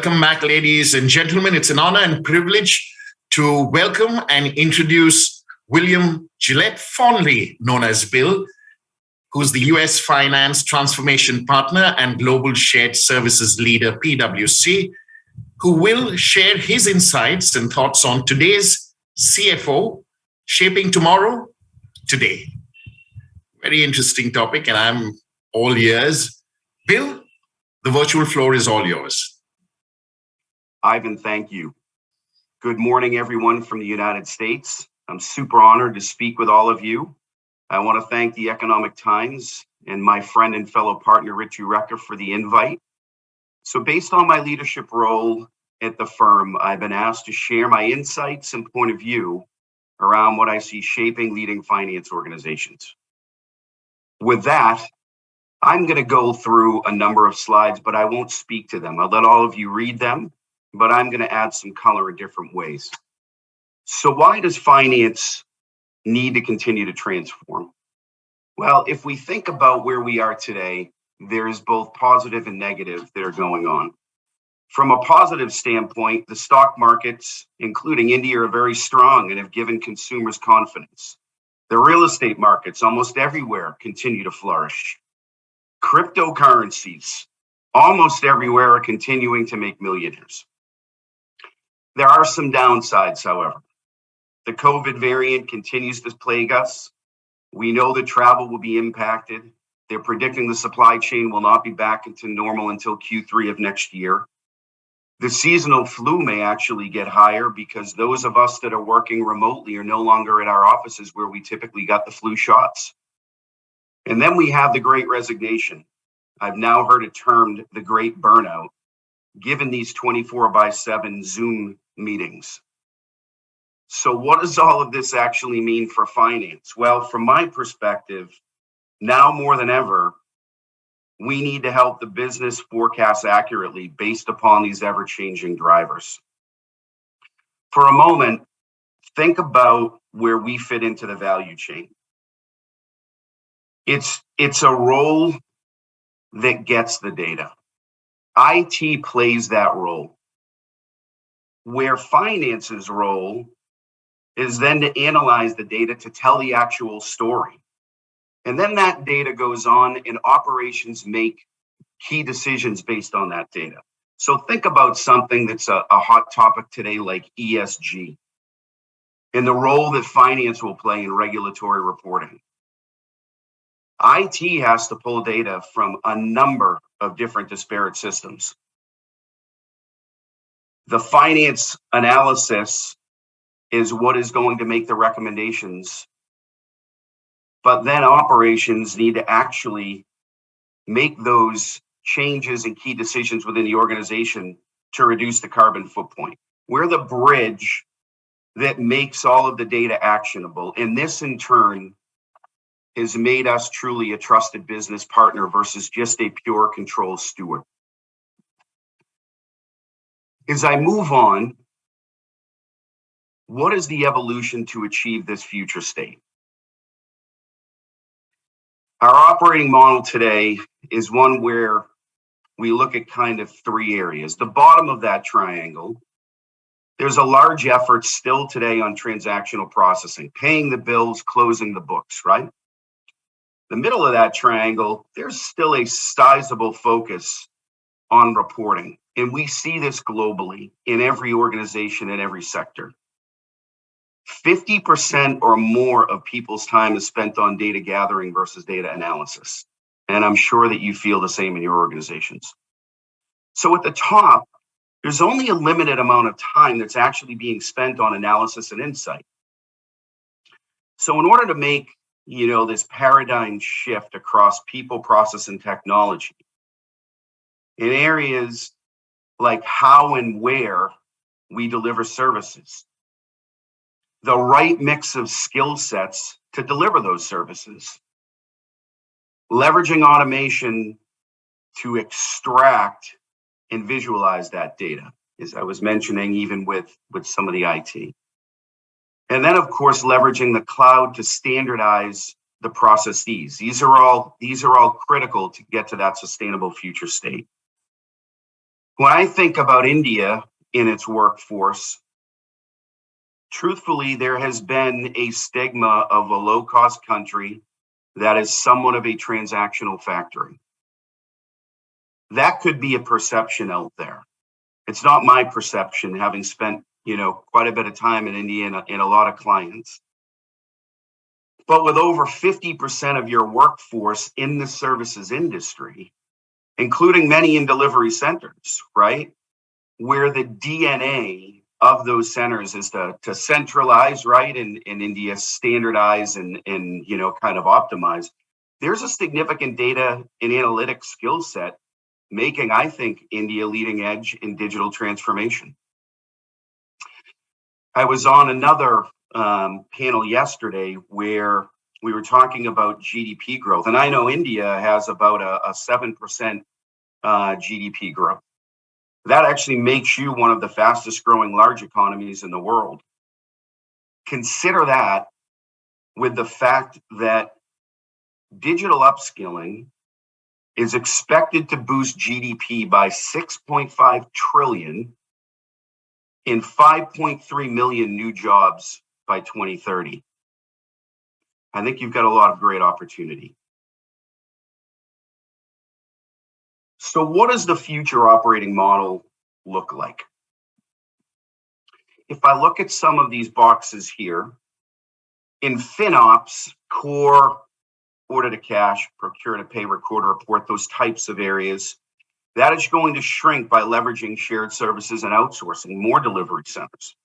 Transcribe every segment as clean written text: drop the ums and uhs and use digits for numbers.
Welcome back, ladies and gentlemen. It's an honor and privilege to welcome and introduce William Gilet, fondly known as Bill, who's the US Finance Transformation Partner and Global Shared Services Leader, PwC, who will share his insights and thoughts on today's CFO, shaping tomorrow, today. Very interesting topic, and I'm all ears. Bill, the virtual floor is all yours. Ivan, thank you. Good morning, everyone from the United States. I'm super honored to speak with all of you. I want to thank the Economic Times and my friend and fellow partner, Richie Recker, for the invite. So based on my leadership role at the firm, I've been asked to share my insights and point of view around what I see shaping leading finance organizations. With that, I'm going to go through a number of slides, but I won't speak to them. I'll let all of you read them, but I'm going to add some color in different ways. So why does finance need to continue to transform? Well, if we think about where we are today, there's both positive and negative that are going on. From a positive standpoint, the stock markets, including India, are very strong and have given consumers confidence. The real estate markets, almost everywhere, continue to flourish. Cryptocurrencies, almost everywhere, are continuing to make millionaires. There are some downsides, however. The COVID variant continues to plague us. We know that travel will be impacted. They're predicting the supply chain will not be back into normal until Q3 of next year. The seasonal flu may actually get higher because those of us that are working remotely are no longer at our offices where we typically got the flu shots. And then we have the Great Resignation. I've now heard it termed the Great Burnout, given these 24/7 Zoom meetings. So what does all of this actually mean for finance? Well, from my perspective, now more than ever, we need to help the business forecast accurately based upon these ever-changing drivers. For a moment, think about where we fit into the value chain. It's a role that gets the data. IT plays that role. Where finance's role is then to analyze the data to tell the actual story. And then that data goes on and operations make key decisions based on that data. So think about something that's a hot topic today like ESG and the role that finance will play in regulatory reporting. IT has to pull data from a number of different disparate systems. The finance analysis is what is going to make the recommendations, but then operations need to actually make those changes and key decisions within the organization to reduce the carbon footprint. We're the bridge that makes all of the data actionable, and this in turn has made us truly a trusted business partner versus just a pure control steward. As I move on, what is the evolution to achieve this future state? Our operating model today is one where we look at kind of three areas. The bottom of that triangle, there's a large effort still today on transactional processing, paying the bills, closing the books, right? The middle of that triangle, there's still a sizable focus on reporting. And we see this globally in every organization, in every sector. 50% or more of people's time is spent on data gathering versus data analysis. And I'm sure that you feel the same in your organizations. So at the top, there's only a limited amount of time that's actually being spent on analysis and insight. So in order to make this paradigm shift across people, process, and technology in areas like how and where we deliver services, the right mix of skill sets to deliver those services, leveraging automation to extract and visualize that data, as I was mentioning, even with some of the IT. And then, of course, leveraging the cloud to standardize the processes. These are all critical to get to that sustainable future state. When I think about India in its workforce, truthfully, there has been a stigma of a low-cost country that is somewhat of a transactional factory. That could be a perception out there. It's not my perception, having spent, quite a bit of time in India and a lot of clients. But with over 50% of your workforce in the services industry, including many in delivery centers, right? Where the DNA of those centers is to centralize, right? In India, standardize and kind of optimize. There's a significant data and analytics skill set making, I think, India leading edge in digital transformation. I was on another panel yesterday where we were talking about GDP growth, and I know India has about a 7% GDP growth. That actually makes you one of the fastest growing large economies in the world. Consider that with the fact that digital upskilling is expected to boost GDP by 6.5 trillion in 5.3 million new jobs by 2030. I think you've got a lot of great opportunity. So what does the future operating model look like? If I look at some of these boxes here, in FinOps, core, order to cash, procure to pay, record to report, those types of areas, that is going to shrink by leveraging shared services and outsourcing more delivery centers.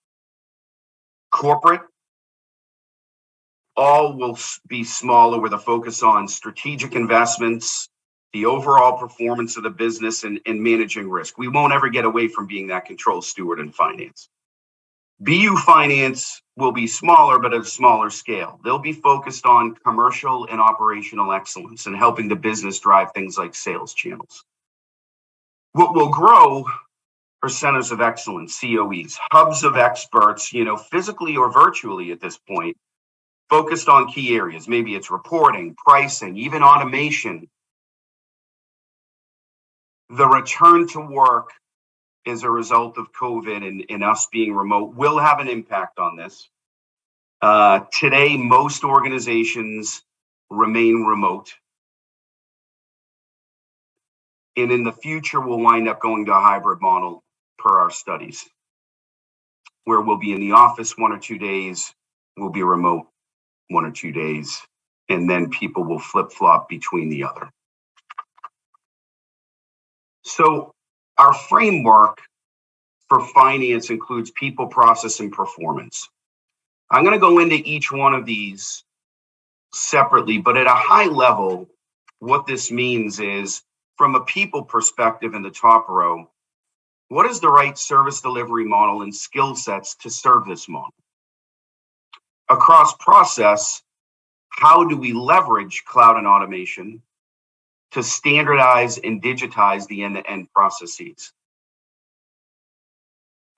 Corporate, all will be smaller with a focus on strategic investments, the overall performance of the business, and managing risk. We won't ever get away from being that control steward in finance. BU finance will be smaller, but at a smaller scale. They'll be focused on commercial and operational excellence and helping the business drive things like sales channels. What will grow are centers of excellence, COEs, hubs of experts, physically or virtually at this point, focused on key areas. Maybe it's reporting, pricing, even automation. The return to work as a result of COVID and us being remote will have an impact on this. Today, most organizations remain remote. And in the future, we'll wind up going to a hybrid model per our studies, where we'll be in the office 1 or 2 days, we'll be remote 1 or 2 days, and then people will flip-flop between the other. So our framework for finance includes people, process, and performance. I'm going to go into each one of these separately, but at a high level, what this means is, from a people perspective in the top row, what is the right service delivery model and skill sets to serve this model? Across process, how do we leverage cloud and automation to standardize and digitize the end-to-end processes?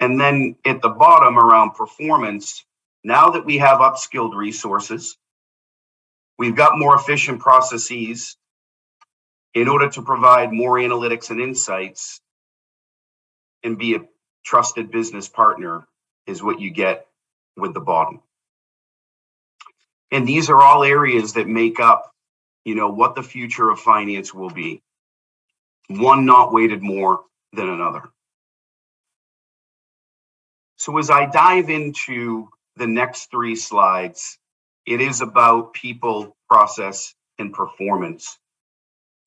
And then at the bottom around performance, now that we have upskilled resources, we've got more efficient processes in order to provide more analytics and insights and be a trusted business partner is what you get with the bottom. And these are all areas that make up, what the future of finance will be. One not weighted more than another. So as I dive into the next 3 slides, it is about people, process, and performance.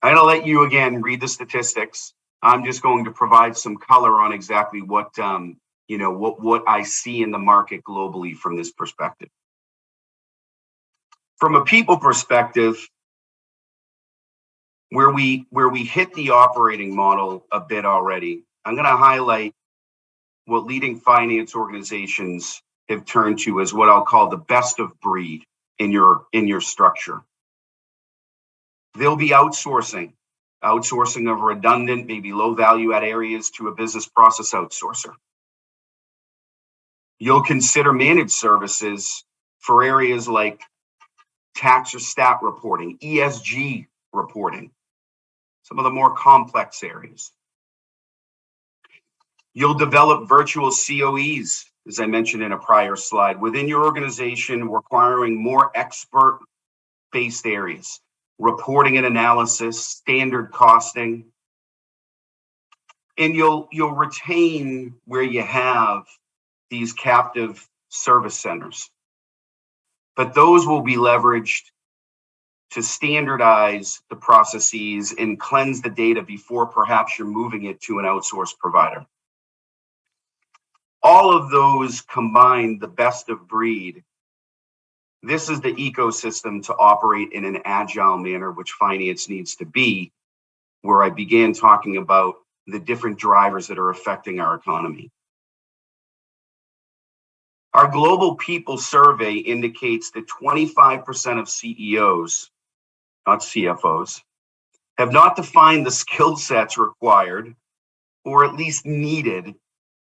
I'm going to let you again read the statistics. I'm just going to provide some color on exactly what I see in the market globally from this perspective. From a people perspective, where we hit the operating model a bit already, I'm going to highlight what leading finance organizations have turned to as what I'll call the best of breed in your structure. They'll be outsourcing of redundant, maybe low value add areas to a business process outsourcer. You'll consider managed services for areas like tax or stat reporting, ESG reporting, some of the more complex areas. You'll develop virtual COEs, as I mentioned in a prior slide, within your organization, requiring more expert-based areas, reporting and analysis, standard costing. And you'll retain where you have these captive service centers. But those will be leveraged to standardize the processes and cleanse the data before perhaps you're moving it to an outsourced provider. All of those combine the best of breed. This is the ecosystem to operate in an agile manner, which finance needs to be, where I began talking about the different drivers that are affecting our economy. Our global people survey indicates that 25% of CEOs, not CFOs, have not defined the skill sets required or at least needed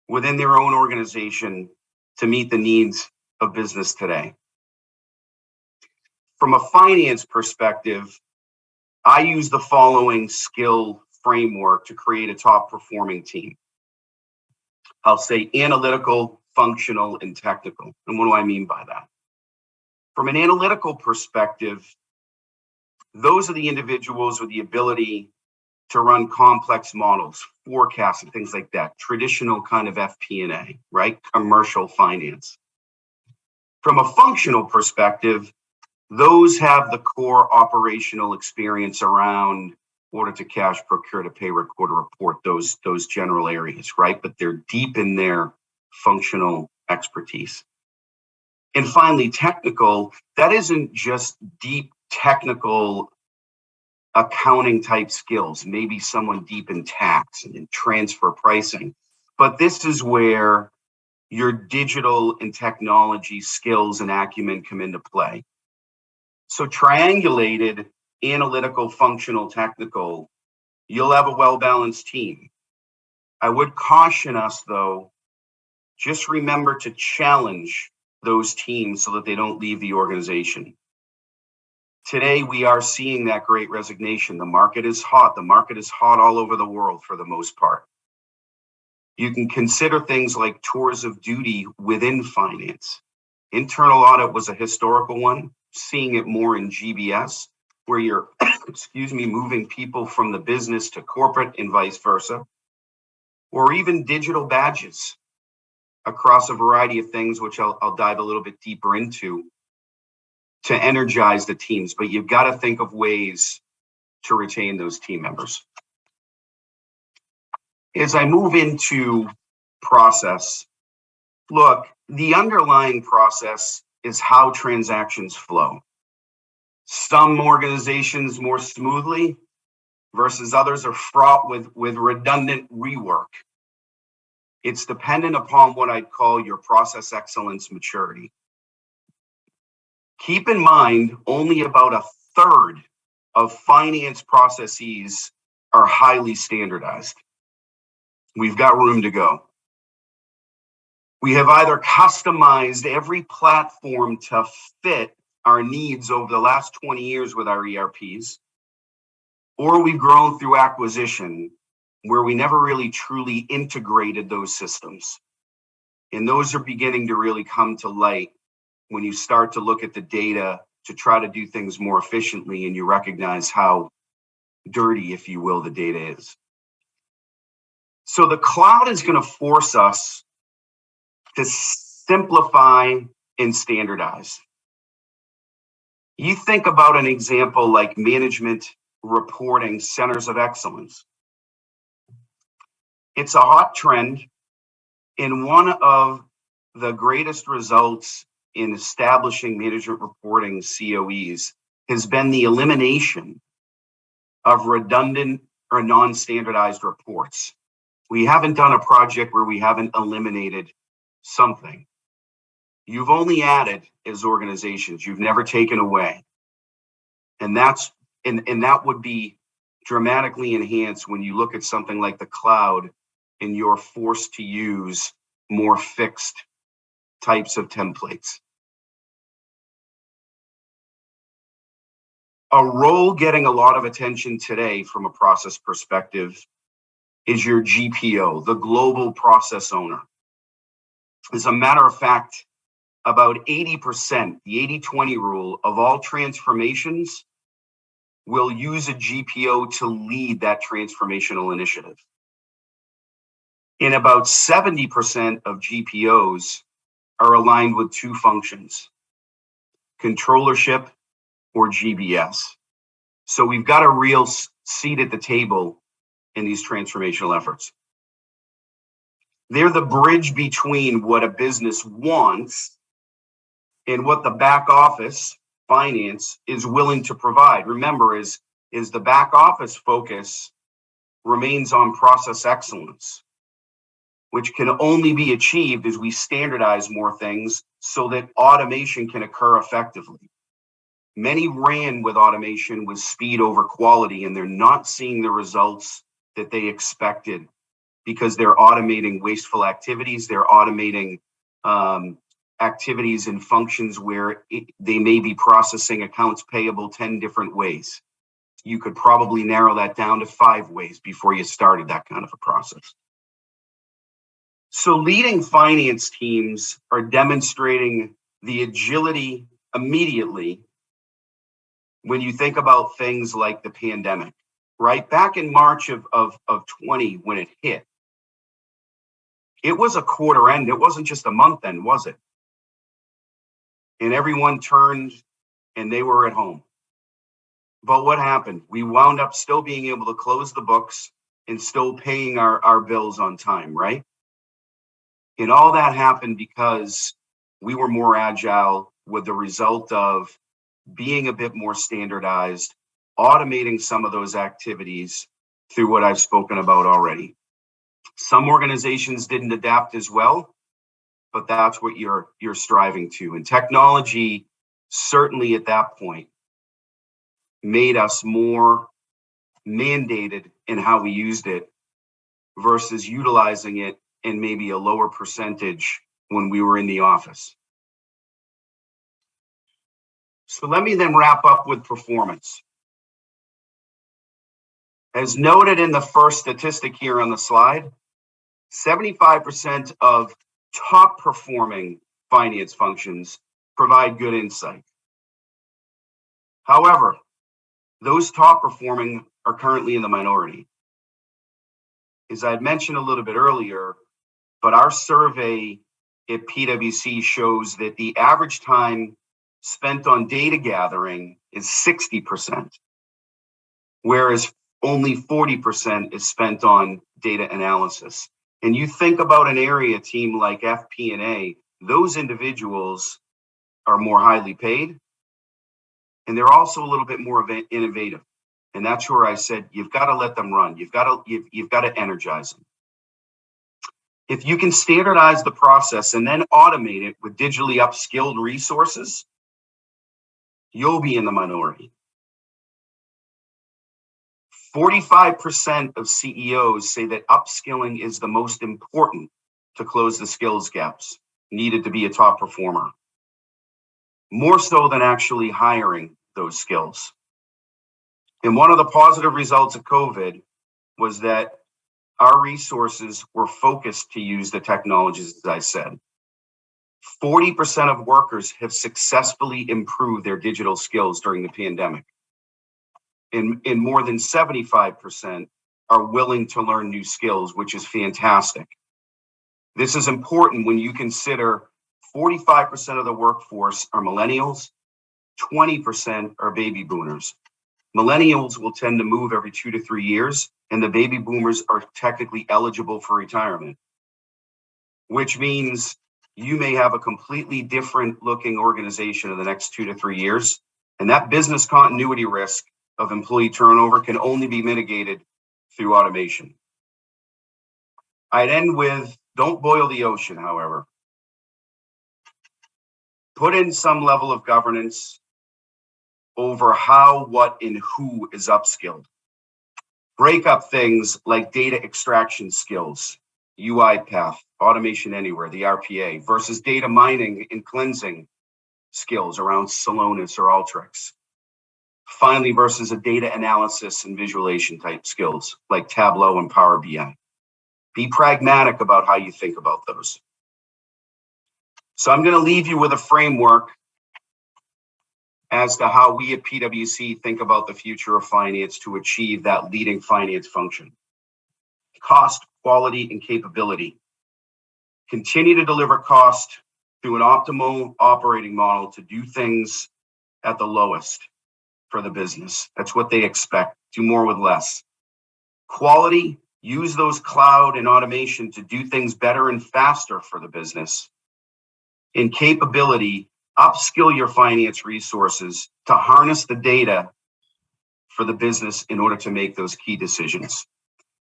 within their own organization to meet the needs of business today. From a finance perspective, I use the following skill framework to create a top performing team. I'll say analytical, functional, and technical. And what do I mean by that? From an analytical perspective, those are the individuals with the ability to run complex models, forecasting, things like that, traditional kind of FP&A, right? Commercial finance. From a functional perspective, those have the core operational experience around order to cash, procure to pay, record to report, those general areas, right? But they're deep in their functional expertise. And finally, technical, that isn't just deep technical accounting type skills, maybe someone deep in tax and in transfer pricing. But this is where your digital and technology skills and acumen come into play. So triangulated, analytical, functional, technical, you'll have a well-balanced team. I would caution us though, just remember to challenge those teams so that they don't leave the organization. Today, we are seeing that great resignation. The market is hot. The market is hot all over the world for the most part. You can consider things like tours of duty within finance. Internal audit was a historical one, seeing it more in GBS, where you're, moving people from the business to corporate and vice versa, or even digital badges across a variety of things, which I'll dive a little bit deeper into, to energize the teams. But you've got to think of ways to retain those team members. As I move into process, look, the underlying process is how transactions flow. Some organizations more smoothly versus others are fraught with redundant rework. It's dependent upon what I'd call your process excellence maturity. Keep in mind, only about a third of finance processes are highly standardized. We've got room to go. We have either customized every platform to fit our needs over the last 20 years with our ERPs, or we've grown through acquisition where we never really truly integrated those systems. And those are beginning to really come to light when you start to look at the data to try to do things more efficiently and you recognize how dirty, if you will, the data is. So the cloud is going to force us to simplify and standardize. You think about an example like management reporting centers of excellence. It's a hot trend, and one of the greatest results in establishing management reporting COEs has been the elimination of redundant or non-standardized reports. We haven't done a project where we haven't eliminated something. You've only added as organizations, you've never taken away. And that would be dramatically enhanced when you look at something like the cloud and you're forced to use more fixed types of templates. A role getting a lot of attention today from a process perspective is your GPO, the global process owner. As a matter of fact, about 80%, the 80-20 rule of all transformations will use a GPO to lead that transformational initiative. And about 70% of GPOs are aligned with two functions, controllership or GBS. So we've got a real seat at the table in these transformational efforts. They're the bridge between what a business wants and what the back office, finance, is willing to provide. Remember, is the back office focus remains on process excellence, which can only be achieved as we standardize more things so that automation can occur effectively. Many ran with automation with speed over quality, and they're not seeing the results that they expected because they're automating wasteful activities. They're automating activities and functions where they may be processing accounts payable 10 different ways. You could probably narrow that down to 5 ways before you started that kind of a process. So leading finance teams are demonstrating the agility immediately when you think about things like the pandemic, right? Back in March of 20, when it hit, it was a quarter end. It wasn't just a month end, was it? And everyone turned and they were at home. But what happened? We wound up still being able to close the books and still paying our bills on time, right? And all that happened because we were more agile, with the result of being a bit more standardized, automating some of those activities through what I've spoken about already. Some organizations didn't adapt as well, but that's what you're striving to. And technology, certainly at that point, made us more mandated in how we used it versus utilizing it in maybe a lower percentage when we were in the office. So let me then wrap up with performance. As noted in the first statistic here on the slide, 75% of top performing finance functions provide good insight. However, those top performing are currently in the minority. As I had mentioned a little bit earlier, but our survey at PwC shows that the average time spent on data gathering is 60%, whereas only 40% is spent on data analysis. And you think about an area team like FP&A, those individuals are more highly paid, and they're also a little bit more innovative. And that's where I said, you've got to let them run. You've got to energize them. If you can standardize the process and then automate it with digitally upskilled resources, you'll be in the minority. 45% of CEOs say that upskilling is the most important to close the skills gaps needed to be a top performer, more so than actually hiring those skills. And one of the positive results of COVID was that our resources were focused to use the technologies, as I said. 40% of workers have successfully improved their digital skills during the pandemic. And more than 75% are willing to learn new skills, which is fantastic. This is important when you consider 45% of the workforce are millennials, 20% are baby boomers. Millennials will tend to move every 2 to 3 years, and the baby boomers are technically eligible for retirement, which means you may have a completely different looking organization in the next 2 to 3 years. And that business continuity risk of employee turnover can only be mitigated through automation. I'd end with, don't boil the ocean, however. Put in some level of governance over how, what, and who is upskilled. Break up things like data extraction skills, UiPath, Automation Anywhere, the RPA, versus data mining and cleansing skills around Celonis or Alteryx. Finally, versus a data analysis and visualization type skills like Tableau and Power BI. Be pragmatic about how you think about those. So I'm going to leave you with a framework as to how we at PwC think about the future of finance to achieve that leading finance function. Cost, quality, and capability. Continue to deliver cost through an optimal operating model to do things at the lowest for the business. That's what they expect. Do more with less. Quality, use those cloud and automation to do things better and faster for the business. In capability, upskill your finance resources to harness the data for the business in order to make those key decisions.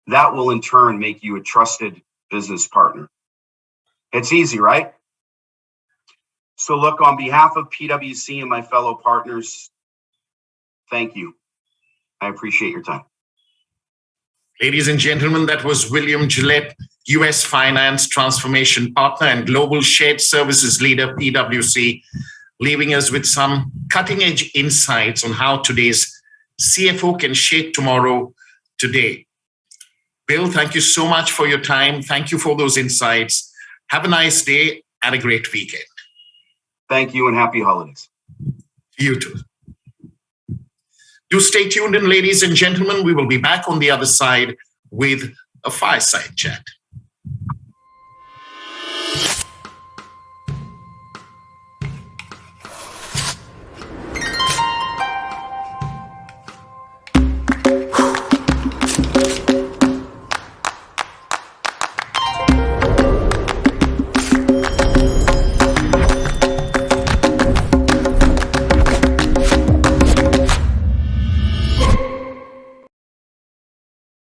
That will in turn make you a trusted business partner. It's easy, right? So look, on behalf of PwC and my fellow partners, thank you. I appreciate your time. Ladies and gentlemen, that was William Gilet, US Finance Transformation Partner and Global Shared Services Leader, PwC, leaving us with some cutting-edge insights on how today's CFO can shape tomorrow today. Bill, thank you so much for your time. Thank you for those insights. Have a nice day and a great weekend. Thank you and happy holidays. You too. Do stay tuned, and ladies and gentlemen, we will be back on the other side with a fireside chat.